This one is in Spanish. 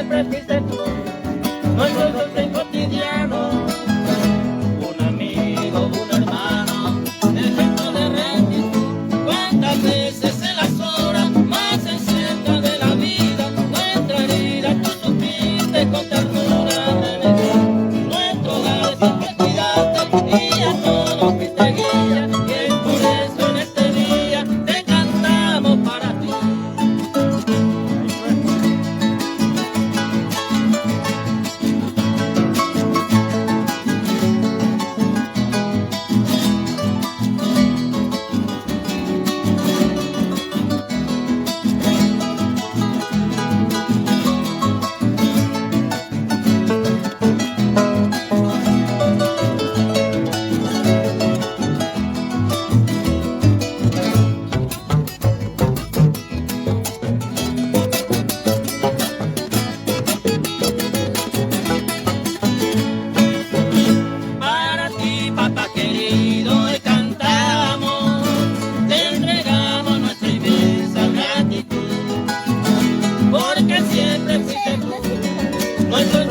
siempre fuiste tú, nuestro sostén cotidiano, un amigo, un hermano, ejemplo de rectitud. Cuántas veces en las horas más inciertas de la vida, nuestra herida tú supiste con ternura remediar, nuestro hogar siempre cuidaste y a todos fuiste guía, y es por eso en este día te cantamos para ti. Para ti, papá querido, hoy cantamos, te entregamos nuestra inmensa gratitud, porque siempre fuiste tú, nuestro